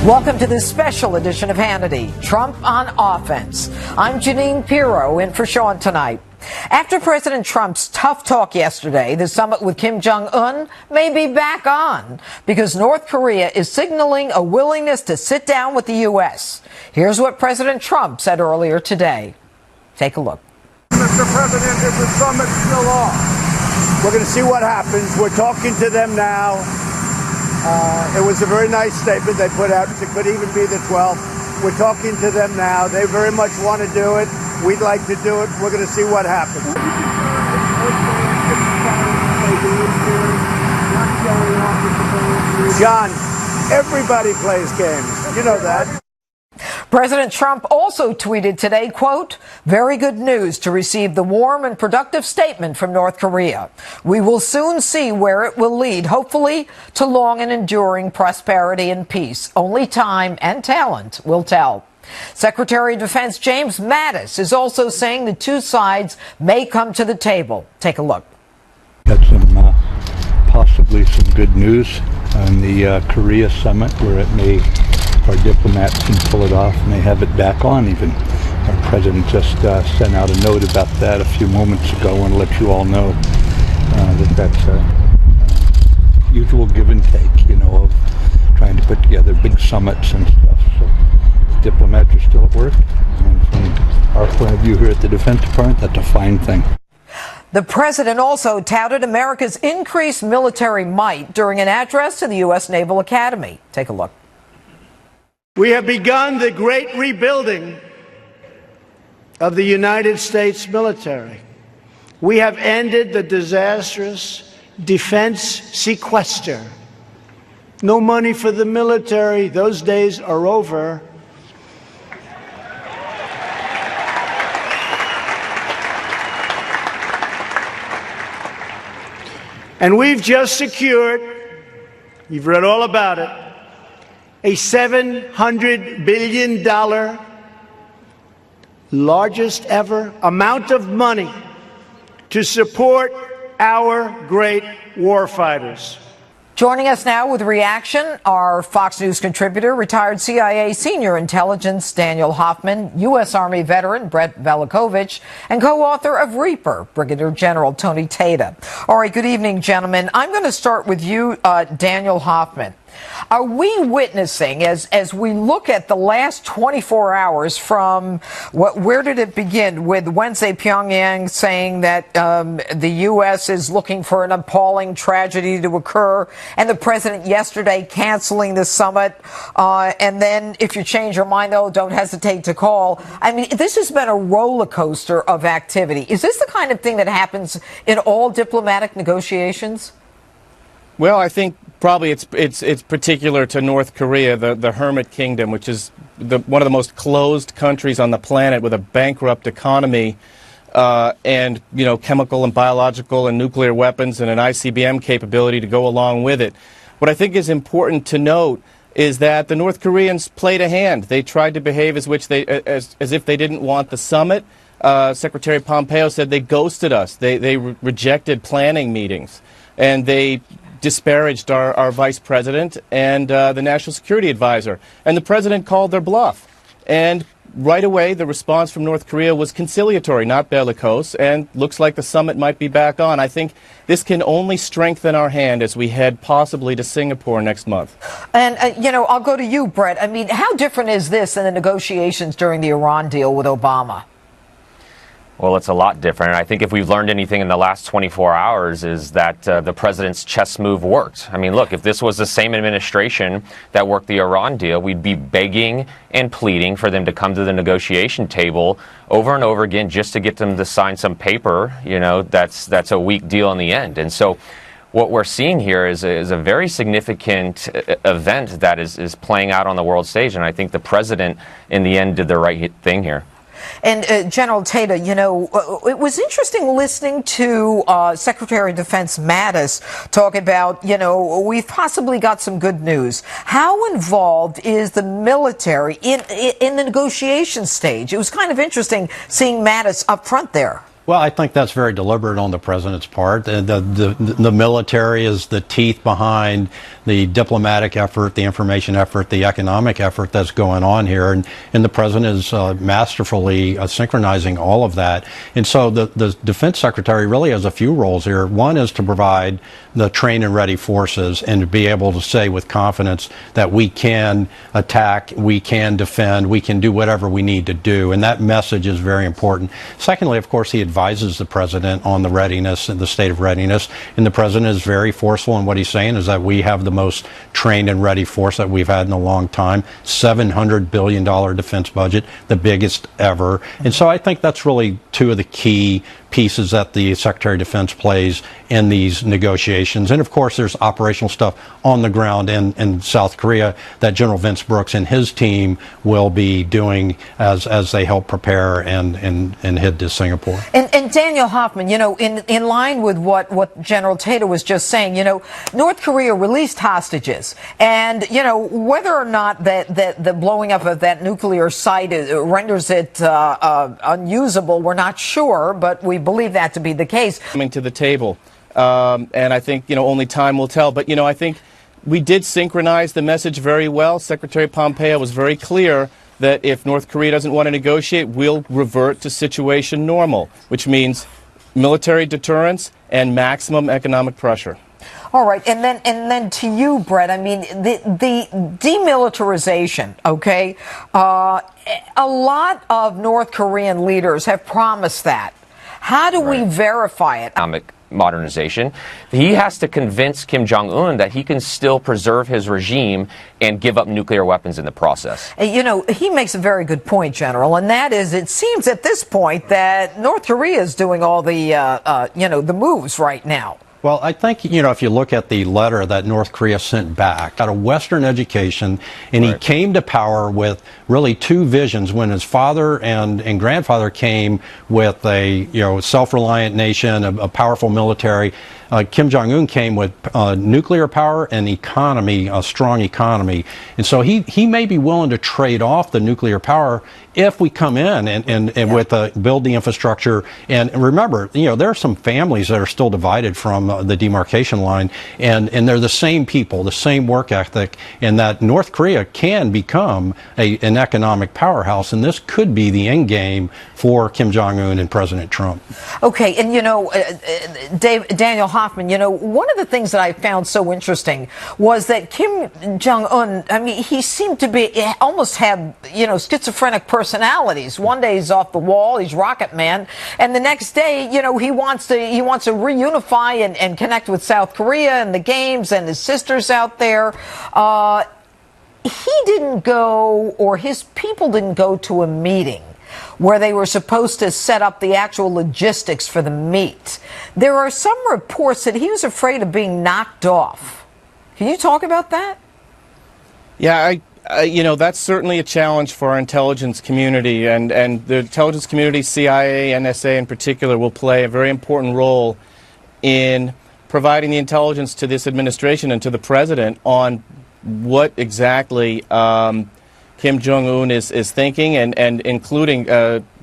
Welcome to this special edition of Hannity, Trump on Offense. I'm Jeanine Pirro in for Sean tonight. After President Trump's tough talk yesterday, the summit with Kim Jong-un may be back on because North Korea is signaling a willingness to sit down with the U.S. Here's what President Trump said earlier today. Take a look. Mr. President, is the summit still off? We're going to see what happens. We're talking to them now. It was a very nice statement they put out. It could even be the 12th. We're talking to them now. They very much want to do it. We'd like to do it. We're going to see what happens. John, everybody plays games. You know that. President Trump also tweeted today, quote, "Very good news to receive the warm and productive statement from North Korea. We will soon see where it will lead, hopefully to long and enduring prosperity and peace. Only time and talent will tell." Secretary of Defense James Mattis is also saying the two sides may come to the table. Take a look. Got some possibly some good news on the Korea summit where it may, our diplomats can pull it off and they have it back on even. Our president just sent out a note about that a few moments ago. I want to let you all know that's a usual give and take, you know, of trying to put together big summits and stuff. So diplomats are still at work, and from our point of view here at the Defense Department, that's a fine thing. The president also touted America's increased military might during an address to the U.S. Naval Academy. Take a look. We have begun the great rebuilding of the United States military. We have ended the disastrous defense sequester. No money for the military. Those days are over. And we've just secured, you've read all about it, a $700 billion, largest ever amount of money to support our great warfighters. Joining us now with reaction, our Fox News contributor, retired CIA senior intelligence Daniel Hoffman, U.S. Army veteran Brett Velikovich, and co-author of Reaper, Brigadier General Tony Tata. All right, good evening, gentlemen. I'm going to start with you, Daniel Hoffman. Are we witnessing, as we look at the last 24 hours from where did it begin with Wednesday Pyongyang saying that the U.S. is looking for an appalling tragedy to occur, and the president yesterday canceling the summit, and then if you change your mind, though, don't hesitate to call. I mean, this has been a roller coaster of activity. Is this the kind of thing that happens in all diplomatic negotiations? Well, I think probably it's particular to North Korea, the Hermit Kingdom, which is one of the most closed countries on the planet with a bankrupt economy and, you know, chemical and biological and nuclear weapons and an ICBM capability to go along with it. What I think is important to note is that the North Koreans played a hand. They tried to behave as if they didn't want the summit. Secretary Pompeo said they ghosted us. They rejected planning meetings, and they disparaged our vice president and the national security advisor. And the president called their bluff. And right away, the response from North Korea was conciliatory, not bellicose, and looks like the summit might be back on. I think this can only strengthen our hand as we head possibly to Singapore next month. And, you know, I'll go to you, Brett. I mean, how different is this than the negotiations during the Iran deal with Obama? Well, it's a lot different. I think if we've learned anything in the last 24 hours is that the president's chess move worked. I mean, look, if this was the same administration that worked the Iran deal, we'd be begging and pleading for them to come to the negotiation table over and over again just to get them to sign some paper, you know, that's a weak deal in the end. And so what we're seeing here is a very significant event that is playing out on the world stage. And I think the president, in the end, did the right thing here. And General Tata, you know, it was interesting listening to Secretary of Defense Mattis talk about, you know, we've possibly got some good news. How involved is the military in the negotiation stage? It was kind of interesting seeing Mattis up front there. Well, I think that's very deliberate on the president's part. The military is the teeth behind the diplomatic effort, the information effort, the economic effort that's going on here. And the president is masterfully synchronizing all of that. And so the defense secretary really has a few roles here. One is to provide the trained and ready forces and to be able to say with confidence that we can attack, we can defend, we can do whatever we need to do. And that message is very important. Secondly, of course, he advises the president on the readiness and the state of readiness. And the president is very forceful in what he's saying is that we have the most trained and ready force that we've had in a long time. $700 billion defense budget, the biggest ever. And so I think that's really two of the key pieces that the Secretary of Defense plays in these negotiations. And of course, there's operational stuff on the ground in South Korea that General Vince Brooks and his team will be doing as they help prepare and head to Singapore. And Daniel Hoffman, you know, in line with what General Tater was just saying, you know, North Korea released hostages, and you know whether or not the blowing up of that nuclear site renders it unusable, we're not sure, but we believe that to be the case. Coming to the table, and I think, you know, only time will tell. But, you know, I think we did synchronize the message very well. Secretary Pompeo was very clear that if North Korea doesn't want to negotiate, we'll revert to situation normal, which means military deterrence and maximum economic pressure. All right, and then to you, Brett. I mean, the demilitarization. Okay, a lot of North Korean leaders have promised that. How do we verify it? Economic modernization. He has to convince Kim Jong-un that he can still preserve his regime and give up nuclear weapons in the process. You know, he makes a very good point, General, and that is, it seems at this point that North Korea is doing all the, you know, the moves right now. Well, I think, you know, if you look at the letter that North Korea sent back, got a Western education, and he came to power with really two visions. When his father and grandfather came with a, you know, self-reliant nation, a powerful military, Kim Jong-un came with nuclear power and economy, a strong economy. And so he may be willing to trade off the nuclear power if we come in and with build the infrastructure. And remember, you know, there are some families that are still divided from the demarcation line, and they're the same people, the same work ethic, and that North Korea can become an economic powerhouse, and this could be the end game for Kim Jong-un and President Trump. Okay, and you know, Daniel Hoffman, you know, one of the things that I found so interesting was that Kim Jong-un, I mean, he seemed to be almost have, you know, schizophrenic personalities. One day he's off the wall, he's Rocket Man, and the next day, you know, he wants to reunify and connect with South Korea and the games and his sisters out there. He didn't go, or his people didn't go to a meeting where they were supposed to set up the actual logistics for the meet. There are some reports that he was afraid of being knocked off. Can you talk about that? Yeah, you know, that's certainly a challenge for our intelligence community, and the intelligence community, CIA, NSA in particular, will play a very important role in providing the intelligence to this administration and to the president on what exactly Kim Jong-un is thinking, and including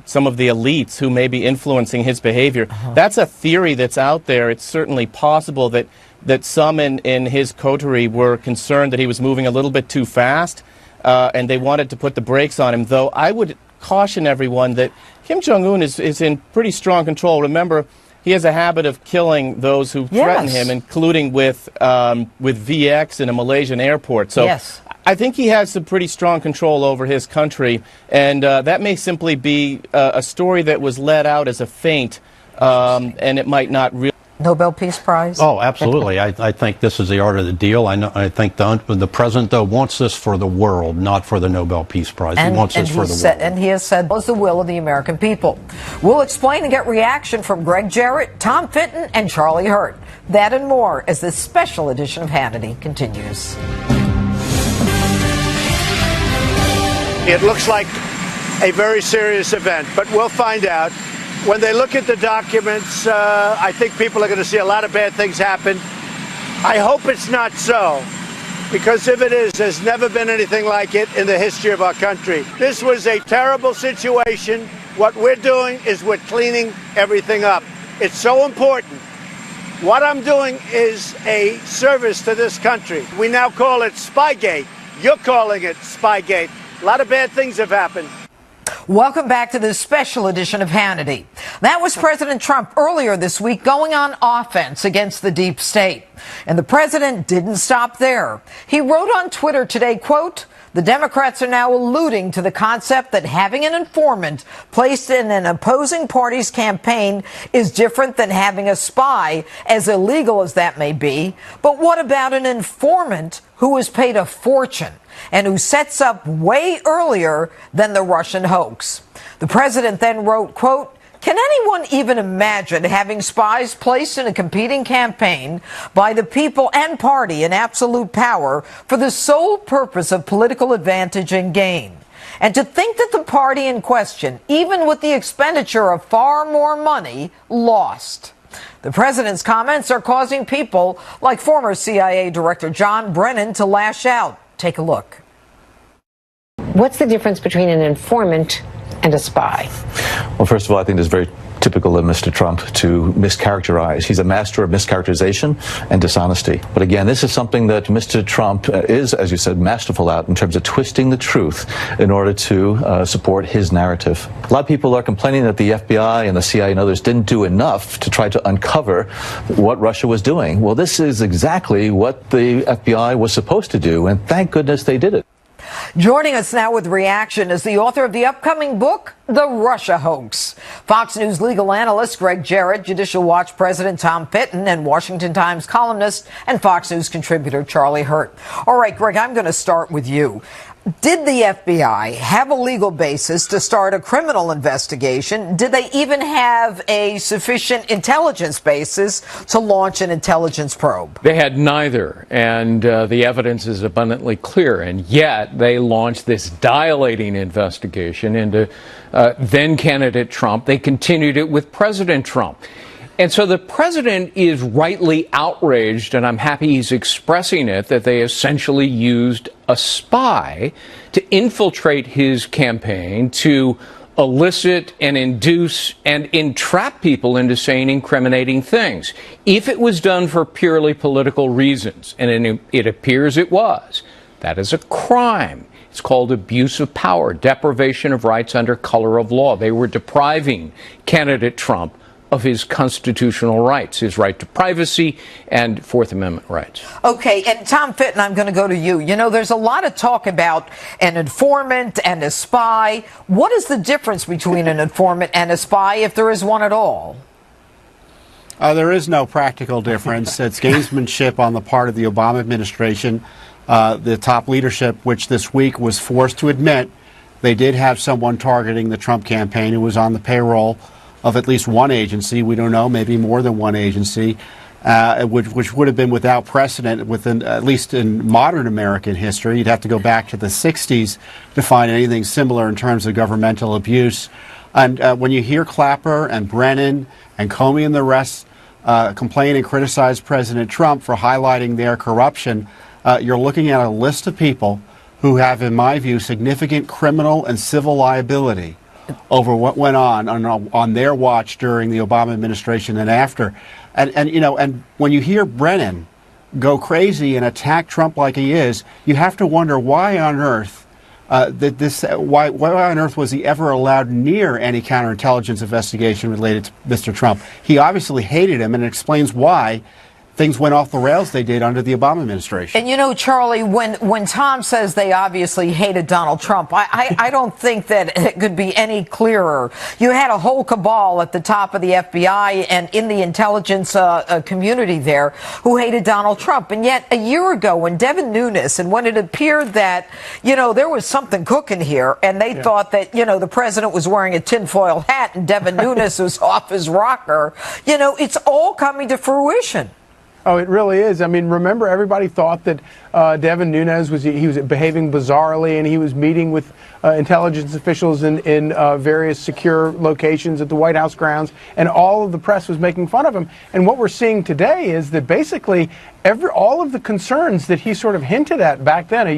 some of the elites who may be influencing his behavior. That's a theory that's out there. It's certainly possible that some in his coterie were concerned that he was moving a little bit too fast, and they wanted to put the brakes on him, though I would caution everyone that Kim Jong-un is in pretty strong control. Remember, he has a habit of killing those who threaten him, including with VX in a Malaysian airport. So I think he has some pretty strong control over his country, and that may simply be a story that was let out as a feint, and it might not really. Nobel Peace Prize? Oh, absolutely. I think this is the art of the deal. I think the president, though, wants this for the world, not for the Nobel Peace Prize. He wants this for the world. And he has said it was the will of the American people. We'll explain and get reaction from Greg Jarrett, Tom Fitton, and Charlie Hurt. That and more as this special edition of Hannity continues. It looks like a very serious event, but we'll find out. When they look at the documents, I think people are going to see a lot of bad things happen. I hope it's not so, because if it is, there's never been anything like it in the history of our country. This was a terrible situation. What we're doing is we're cleaning everything up. It's so important. What I'm doing is a service to this country. We now call it Spygate. You're calling it Spygate. A lot of bad things have happened. Welcome back to this special edition of Hannity. That was President Trump earlier this week going on offense against the deep state. And the president didn't stop there. He wrote on Twitter today, quote, "The Democrats are now alluding to the concept that having an informant placed in an opposing party's campaign is different than having a spy, as illegal as that may be. But what about an informant who was paid a fortune and who sets up way earlier than the Russian hoax?" The president then wrote, quote, "Can anyone even imagine having spies placed in a competing campaign by the people and party in absolute power for the sole purpose of political advantage and gain? And to think that the party in question, even with the expenditure of far more money, lost." The president's comments are causing people like former CIA Director John Brennan to lash out. Take a look. What's the difference between an informant and a spy? Well, first of all, I think it's very typical of Mr. Trump to mischaracterize. He's a master of mischaracterization and dishonesty. But again, this is something that Mr. Trump is, as you said, masterful at in terms of twisting the truth in order to support his narrative. A lot of people are complaining that the FBI and the CIA and others didn't do enough to try to uncover what Russia was doing. Well, this is exactly what the FBI was supposed to do, and thank goodness they did it. Joining us now with reaction is the author of the upcoming book, The Russia Hoax. Fox News legal analyst Greg Jarrett, Judicial Watch President Tom Fitton, and Washington Times columnist and Fox News contributor Charlie Hurt. All right, Greg, I'm going to start with you. Did the FBI have a legal basis to start a criminal investigation? Did they even have a sufficient intelligence basis to launch an intelligence probe? They had neither, and the evidence is abundantly clear. And yet they launched this dilating investigation into then-candidate Trump. They continued it with President Trump. And so the president is rightly outraged, and I'm happy he's expressing it, that they essentially used a spy to infiltrate his campaign, to elicit and induce and entrap people into saying incriminating things. If it was done for purely political reasons, and it appears it was, that is a crime. It's called abuse of power, deprivation of rights under color of law. They were depriving candidate Trump of his constitutional rights, his right to privacy and Fourth Amendment rights. Okay, and Tom Fitton, I'm going to go to you. You know, there's a lot of talk about an informant and a spy. What is the difference between an informant and a spy, if there is one at all? There is no practical difference. It's gamesmanship on the part of the Obama administration. The top leadership, which this week was forced to admit they did have someone targeting the Trump campaign who was on the payroll of at least one agency. We don't know, maybe more than one agency, which would have been without precedent within, at least in modern American history. You'd have to go back to the 60s to find anything similar in terms of governmental abuse. And when you hear Clapper and Brennan and Comey and the rest complain and criticize President Trump for highlighting their corruption, you're looking at a list of people who have, in my view, significant criminal and civil liability over what went on their watch during the Obama administration and after. And you know, and when you hear Brennan go crazy and attack Trump like he is, you have to wonder why on earth why on earth was he ever allowed near any counterintelligence investigation related to Mr. Trump? He obviously hated him, and it explains why things went off the rails they did under the Obama administration. And you know, Charlie, when Tom says they obviously hated Donald Trump, I don't think that it could be any clearer. You had a whole cabal at the top of the FBI and in the intelligence community there who hated Donald Trump. And yet a year ago when Devin Nunes, and when it appeared that, you know, there was something cooking here, and they thought that, you know, the president was wearing a tinfoil hat and Devin Nunes was off his rocker, you know, it's all coming to fruition. Oh, it really is. I mean, remember, everybody thought that Devin Nunes was behaving bizarrely, and he was meeting with intelligence officials in various secure locations at the White House grounds, and all of the press was making fun of him. And what we're seeing today is that basically all of the concerns that he sort of hinted at back then,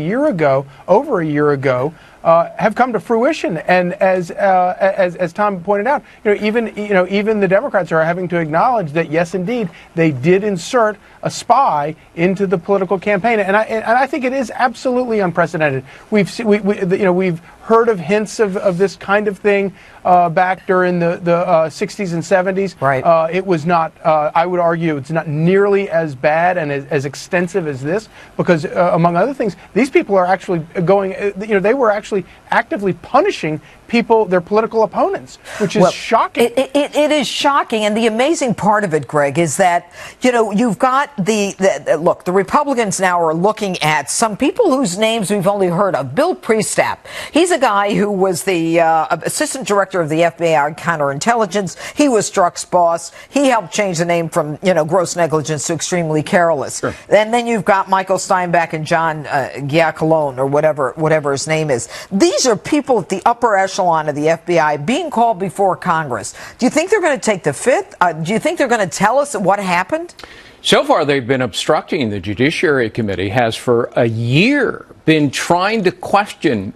over a year ago, have come to fruition. And as Tom pointed out, even the Democrats are having to acknowledge that yes, indeed, they did insert a spy into the political campaign, and I think it is absolutely unprecedented. We've heard of hints of this kind of thing back during the 60s and 70s. Right. It was not. I would argue it's not nearly as bad and as extensive as this, because among other things, these people are actually going. They were actually actively punishing their political opponents, which is shocking. It is shocking, and the amazing part of it, Greg, is that you've got the Republicans now are looking at some people whose names we've only heard of. Bill Priestap, he's a guy who was the assistant director of the FBI counterintelligence. He was Strzok's boss. He helped change the name from gross negligence to extremely careless. Sure. And then you've got Michael Steinbeck and John Giacalone, or whatever his name is. These are people at the upper echelon of the FBI being called before Congress. Do you think they're going to take the fifth? Do you think they're going to tell us what happened? So far, they've been obstructing. The Judiciary Committee has for a year been trying to question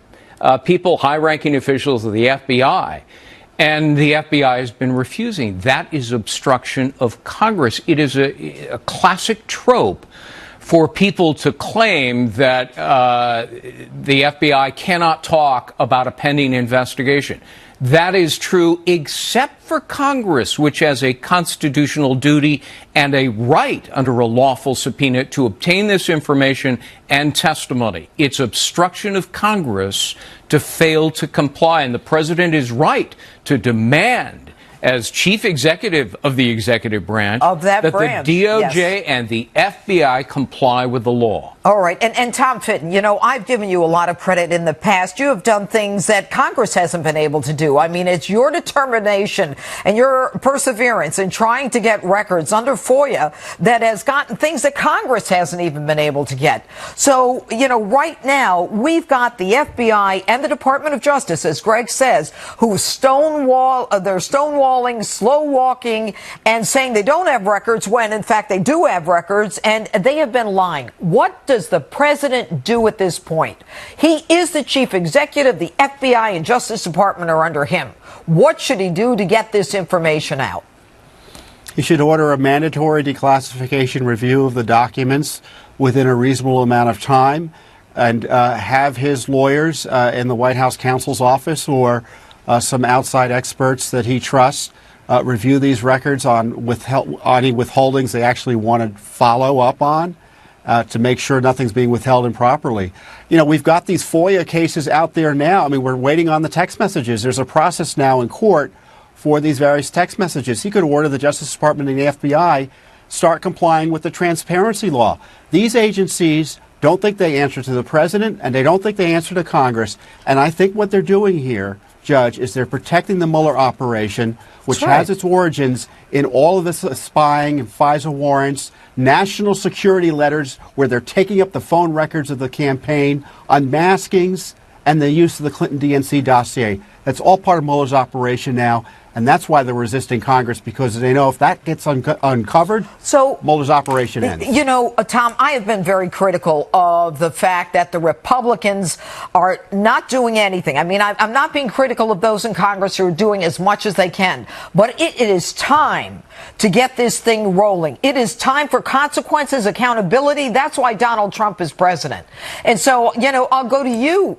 people, high-ranking officials of the FBI, and the FBI has been refusing. That is obstruction of Congress. It is a classic trope for people to claim that the FBI cannot talk about a pending investigation. That is true except for Congress, which has a constitutional duty and a right under a lawful subpoena to obtain this information and testimony. It's obstruction of Congress to fail to comply, and the president is right to demand, as chief executive of the executive branch, that the DOJ and the FBI comply with the law. All right. And Tom Fitton, I've given you a lot of credit in the past. You have done things that Congress hasn't been able to do. I mean, it's your determination and your perseverance in trying to get records under FOIA that has gotten things that Congress hasn't even been able to get. So, right now, we've got the FBI and the Department of Justice, as Greg says, who they're stonewalling, slow walking, and saying they don't have records when, in fact, they do have records, and they have been lying. What does the president do at this point? He is the chief executive. The FBI and Justice Department are under him. What should he do to get this information out? He should order a mandatory declassification review of the documents within a reasonable amount of time, and have his lawyers in the White House counsel's office or some outside experts that he trusts review these records on any withholdings they actually want to follow up on, to make sure nothing's being withheld improperly. We've got these FOIA cases out there now. I mean, we're waiting on the text messages. There's a process now in court for these various text messages. He could order the Justice Department and the FBI start complying with the transparency law. These agencies don't think they answer to the president, and they don't think they answer to Congress. And I think what they're doing here, Judge, is they're protecting the Mueller operation, which has its origins in all of this spying and FISA warrants, national security letters where they're taking up the phone records of the campaign, unmaskings, and the use of the Clinton DNC dossier. That's all part of Mueller's operation now, and that's why they're resisting Congress, because they know if that gets uncovered, Mueller's operation ends. Tom, I have been very critical of the fact that the Republicans are not doing anything. I mean, I'm not being critical of those in Congress who are doing as much as they can, but it is time to get this thing rolling. It is time for consequences, accountability. That's why Donald Trump is president. And so, I'll go to you,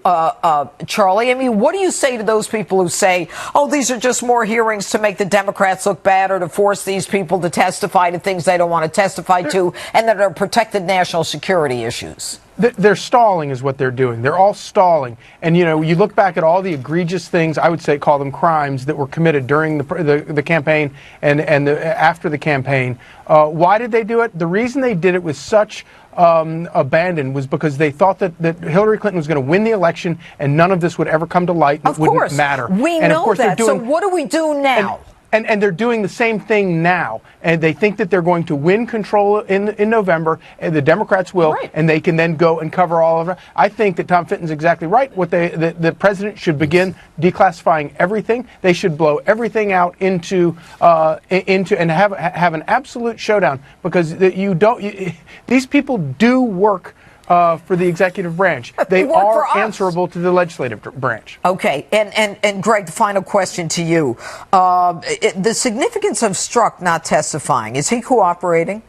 Charlie. I mean, what do you say to those people who say, oh, these are just more hearings to make the Democrats look bad or to force these people to testify to things they don't want to testify to and that are protected national security issues? They're stalling is what they're doing. They're all stalling. And, you look back at all the egregious things, I would say call them crimes, that were committed during the campaign and after the campaign. Why did they do it? The reason they did it with such abandon was because they thought that Hillary Clinton was going to win the election and none of this would ever come to light. And it wouldn't matter. We know that. So what do we do now? And they're doing the same thing now. And they think that they're going to win control in November, and the Democrats will, Right. and they can then go and cover all of it. I think that Tom Fitton's exactly right. The president should begin declassifying everything. They should blow everything out into and have an absolute showdown, because these people do work for the executive branch. They are answerable to the legislative branch. Okay, and Greg, the final question to you. The significance of Strzok not testifying, is he cooperating?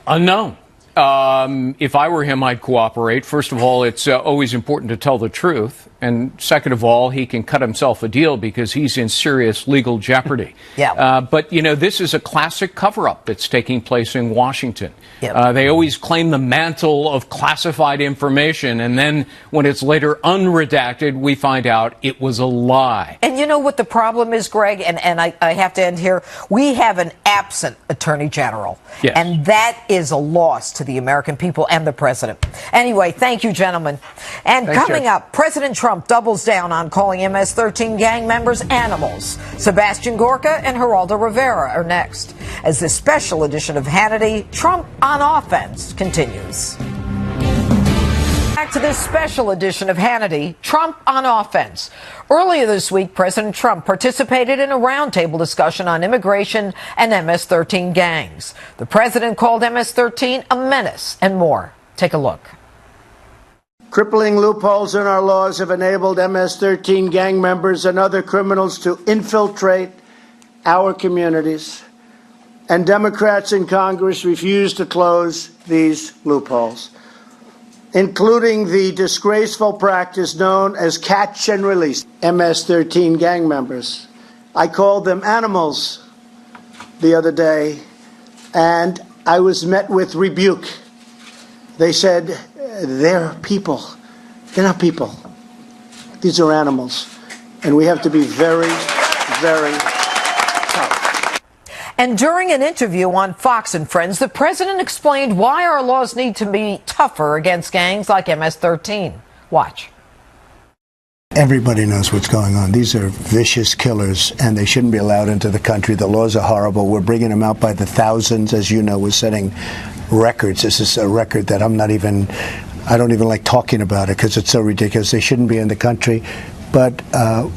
No. If I were him, I'd cooperate. First of all, it's always important to tell the truth. And second of all, he can cut himself a deal because he's in serious legal jeopardy. Yeah. But, you know, this is a classic cover-up that's taking place in Washington. Yep. They always claim the mantle of classified information, and then when it's later unredacted, we find out it was a lie. And you know what the problem is, Greg? And I have to end here. We have an absent attorney general. Yes. And that is a loss to the American people and the president. Anyway, thank you, gentlemen. And Thanks, coming Jeff. up, President Trump doubles down on calling MS-13 gang members animals. Sebastian Gorka and Geraldo Rivera are next, as this special edition of Hannity, Trump on Offense, continues. Back to this special edition of Hannity, Trump on Offense. Earlier this week, President Trump participated in a roundtable discussion on immigration and MS-13 gangs. The president called MS-13 a menace and more. Take a look. Crippling loopholes in our laws have enabled MS-13 gang members and other criminals to infiltrate our communities. And Democrats in Congress refuse to close these loopholes, including the disgraceful practice known as catch and release. MS-13 gang members, I called them animals the other day, and I was met with rebuke. They said, they're people. They're not people. These are animals. And we have to be very, very tough. And during an interview on Fox and Friends, the president explained why our laws need to be tougher against gangs like MS-13. Watch. Everybody knows what's going on. These are vicious killers, and they shouldn't be allowed into the country. The laws are horrible. We're bringing them out by the thousands. As you know, we're setting records. This is a record that I don't even like talking about it because it's so ridiculous. They shouldn't be in the country. But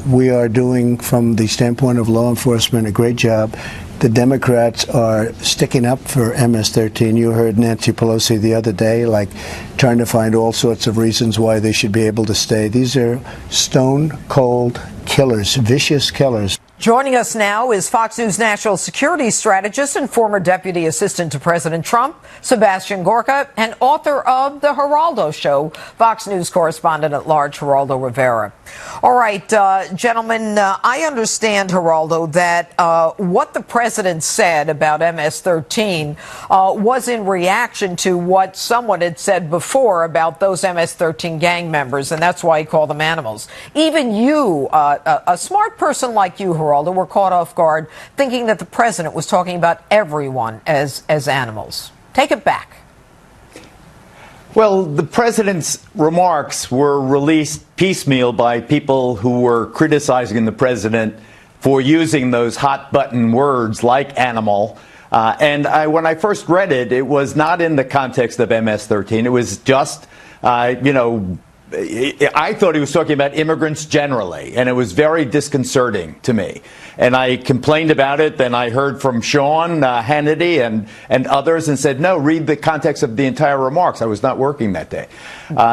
we are doing, from the standpoint of law enforcement, a great job. The Democrats are sticking up for MS-13. You heard Nancy Pelosi the other day, like, trying to find all sorts of reasons why they should be able to stay. These are stone-cold killers, vicious killers. Joining us now is Fox News national security strategist and former deputy assistant to President Trump, Sebastian Gorka, and author of The Geraldo Show, Fox News correspondent at large, Geraldo Rivera. All right, gentlemen, I understand, Geraldo, that what the president said about MS-13 was in reaction to what someone had said before about those MS-13 gang members, and that's why he called them animals. Even you, a smart person like you, Geraldo, were caught off guard thinking that the president was talking about everyone as animals. Take it back. Well, the president's remarks were released piecemeal by people who were criticizing the president for using those hot button words like animal. And when I first read it, it was not in the context of MS-13. It was just, I thought he was talking about immigrants generally, and it was very disconcerting to me. And I complained about it. Then I heard from Sean Hannity and others and said, no, read the context of the entire remarks. I was not working that day.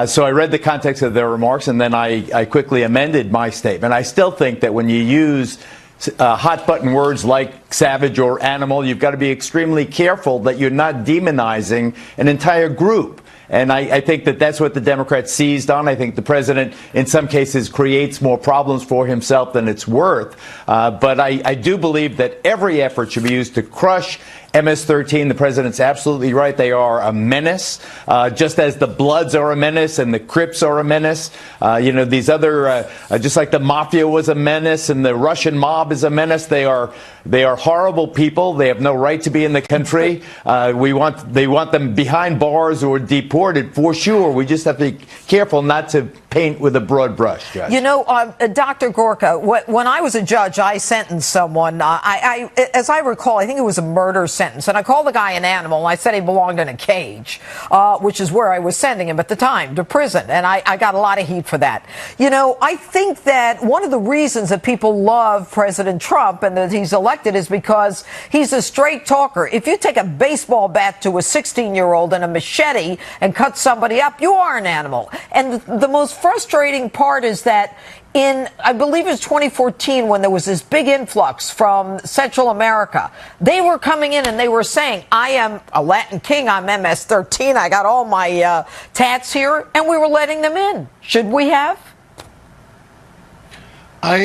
So I read the context of their remarks, and then I quickly amended my statement. I still think that when you use hot button words like savage or animal, you've got to be extremely careful that you're not demonizing an entire group. And I think that that's what the Democrats seized on. I think the president, in some cases, creates more problems for himself than it's worth. But I do believe that every effort should be used to crush MS-13. The president's absolutely right. They are a menace, just as the Bloods are a menace and the Crips are a menace. These other, just like the mafia was a menace and the Russian mob is a menace. They are horrible people. They have no right to be in the country. They want them behind bars or deported for sure. We just have to be careful not to paint with a broad brush, Judge. You know, Dr. Gorka, when I was a judge, I sentenced someone. As I recall, I think it was a murder sentence. And I called the guy an animal. And I said he belonged in a cage, which is where I was sending him at the time, to prison. And I got a lot of heat for that. You know, I think that one of the reasons that people love President Trump and that he's elected is because he's a straight talker. If you take a baseball bat to a 16-year-old and a machete and cut somebody up, you are an animal. And the most frustrating part is that in, I believe it was 2014, when there was this big influx from Central America, they were coming in and they were saying, I am a Latin king, I'm MS-13, I got all my tats here, and we were letting them in. Should we have?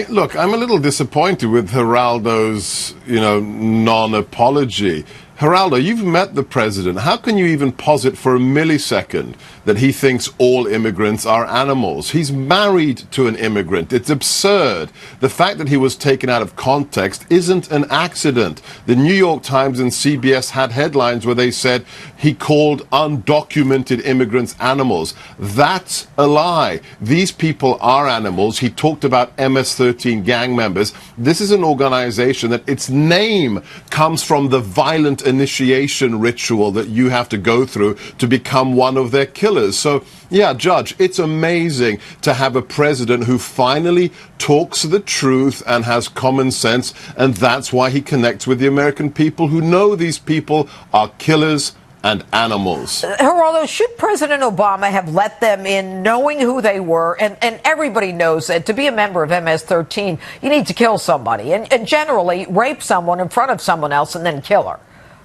Look, I'm a little disappointed with Geraldo's, non-apology. Geraldo, you've met the president. How can you even posit for a millisecond that he thinks all immigrants are animals? He's married to an immigrant. It's absurd. The fact that he was taken out of context isn't an accident. The New York Times and CBS had headlines where they said he called undocumented immigrants animals. That's a lie. These people are animals. He talked about MS-13 gang members. This is an organization that its name comes from the violent initiation ritual that you have to go through to become one of their killers. So, yeah, Judge, it's amazing to have a president who finally talks the truth and has common sense, and that's why he connects with the American people who know these people are killers and animals. Geraldo, should President Obama have let them in knowing who they were? And everybody knows that to be a member of MS-13, you need to kill somebody and generally rape someone in front of someone else and then kill her.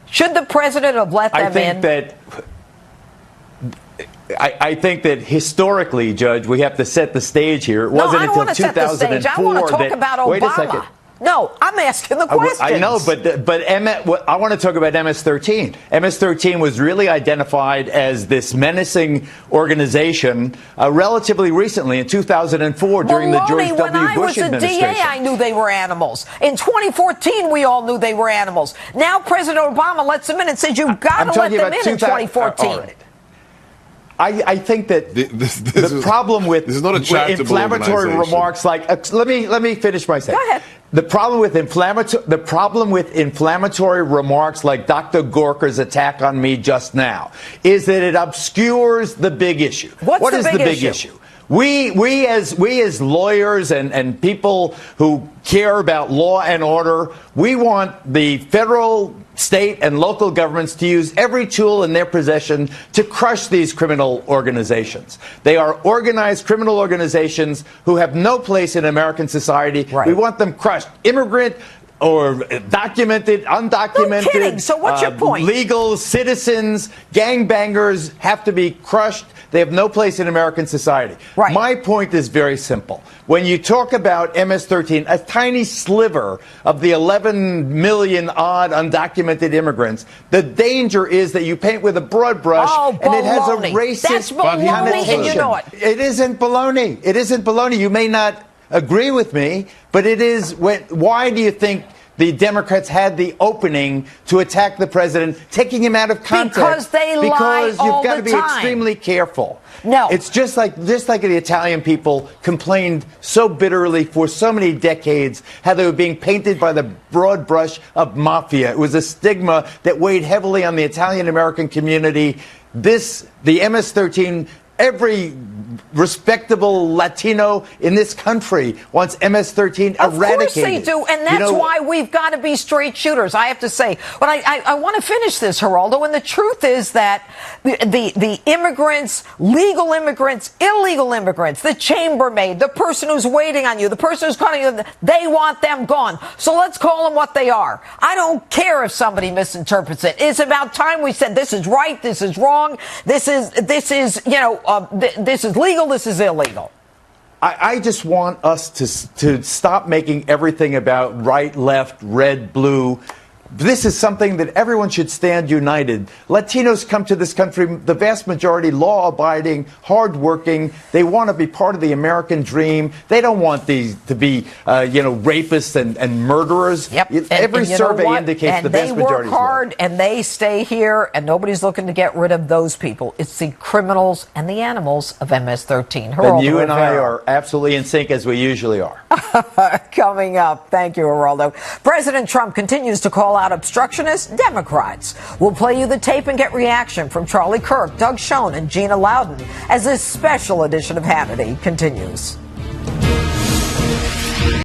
Should the president have let them in? I think that historically, Judge, we have to set the stage here. It wasn't until 2004 I want to talk about Obama. Wait a second. No, I'm asking the questions. I know, but I want to talk about MS-13. MS-13 was really identified as this menacing organization relatively recently in 2004 during the George W. Bush administration. When I was a DA, I knew they were animals. In 2014, we all knew they were animals. Now President Obama lets them in and says you've got to let them in 2014. I think that the problem with inflammatory remarks like let me finish my sentence. Go ahead. The problem with inflammatory remarks like Dr. Gorka's attack on me just now is that it obscures the big issue. What is the big issue? We as lawyers and people who care about law and order, we want the federal, state, and local governments to use every tool in their possession to crush these criminal organizations. They are organized criminal organizations who have no place in American society. Right. We want them crushed. Immigrant or documented, undocumented. No kidding. So what's your point? Legal citizens, gangbangers have to be crushed. They have no place in American society. Right. My point is very simple. When you talk about MS-13, a tiny sliver of the 11 million odd undocumented immigrants, the danger is that you paint with a broad brush and it has a racist connotation. You know it. It isn't baloney. It isn't baloney. You may not agree with me, but it is. Why do you think the Democrats had the opening to attack the president, taking him out of context? Because they lie all the time. Because you've got to be extremely careful. No. It's just like the Italian people complained so bitterly for so many decades how they were being painted by the broad brush of mafia. It was a stigma that weighed heavily on the Italian-American community. The MS-13, every respectable Latino in this country wants MS-13 eradicated. Of course they do, and that's why we've got to be straight shooters, I have to say. But I want to finish this, Geraldo, and the truth is that the immigrants, legal immigrants, illegal immigrants, the chambermaid, the person who's waiting on you, the person who's calling you, they want them gone. So let's call them what they are. I don't care if somebody misinterprets it. It's about time we said this is right, this is wrong, this is legal, this is illegal. I just want us to stop making everything about right, left, red, blue. This is something that everyone should stand united. Latinos come to this country, the vast majority law-abiding, hard-working. They want to be part of the American dream. They don't want these to be, rapists and murderers. Yep. Every and survey indicates the vast majority. They work hard and they stay here, and nobody's looking to get rid of those people. It's the criminals and the animals of MS-13. And you and I are absolutely in sync, as we usually are. Coming up. Thank you, Geraldo. President Trump continues to call out obstructionist Democrats. We'll play you the tape and get reaction from Charlie Kirk, Doug Schoen, and Gina Loudon as this special edition of Hannity continues.